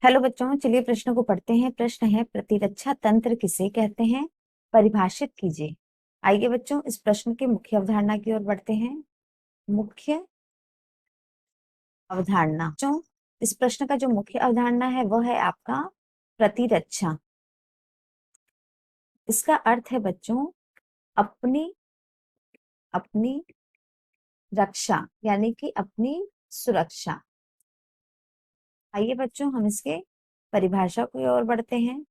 Hello बच्चों, चलिए प्रश्न को पढ़ते हैं। प्रश्न है, प्रतिरक्षा तंत्र किसे कहते हैं, परिभाषित कीजिए। आइए बच्चों, इस प्रश्न की मुख्य अवधारणा की ओर बढ़ते हैं। मुख्य अवधारणा बच्चों, इस प्रश्न का जो मुख्य अवधारणा है वह है आपका प्रतिरक्षा। इसका अर्थ है बच्चों अपनी अपनी रक्षा, यानी कि अपनी सुरक्षा। आइए बच्चों, हम इसके परिभाषा की ओर बढ़ते हैं।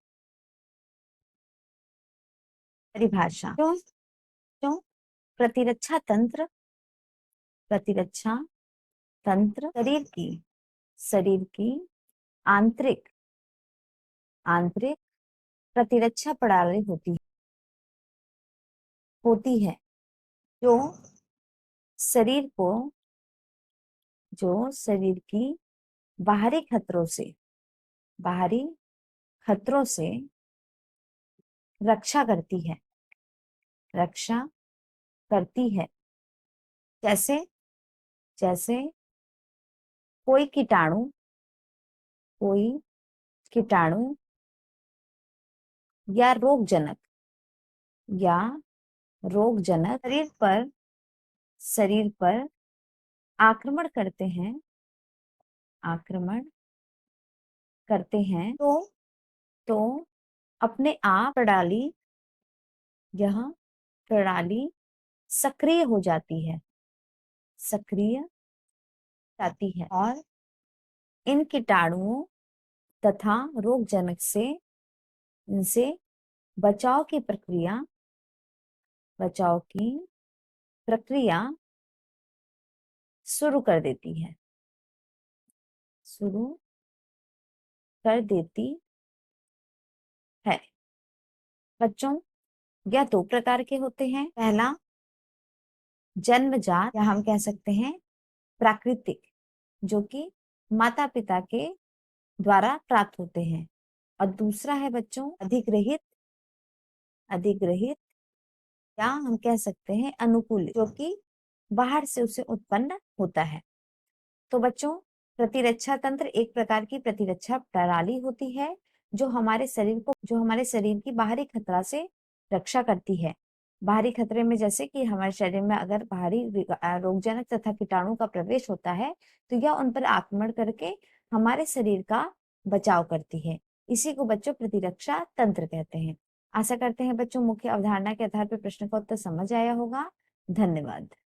परिभाषा क्यों क्यों प्रतिरक्षा तंत्र, प्रतिरक्षा तंत्र शरीर की आंतरिक आंतरिक प्रतिरक्षा प्रणाली होती है जो शरीर को जो शरीर की बाहरी खतरों से रक्षा रक्षा करती है। जैसे जैसे कोई कीटाणु कोई कीटाणु या या रोगजनक शरीर पर आक्रमण करते हैं तो अपने आप यह प्रणाली सक्रिय हो जाती है और इन कीटाणुओं तथा रोगजनक से इनसे बचाव की प्रक्रिया शुरू कर देती है शुरू कर देती है। बच्चों, यह दो प्रकार के होते हैं। पहला जन्मजात, या हम कह सकते हैं प्राकृतिक, जो कि माता पिता के द्वारा प्राप्त होते हैं। और दूसरा है बच्चों अधिग्रहित, या हम कह सकते हैं अनुकूलित, जो कि बाहर से उसे उत्पन्न होता है। तो बच्चों, प्रतिरक्षा तंत्र एक प्रकार की प्रतिरक्षा प्रणाली होती है जो हमारे शरीर की बाहरी खतरा से रक्षा करती है। बाहरी खतरे में जैसे कि हमारे शरीर में अगर बाहरी रोगजनक तथा कीटाणु का प्रवेश होता है तो यह उन पर आक्रमण करके हमारे शरीर का बचाव करती है। इसी को बच्चों प्रतिरक्षा तंत्र कहते हैं। आशा करते हैं बच्चों मुख्य अवधारणा के आधार पर प्रश्न का उत्तर समझ आया होगा। धन्यवाद।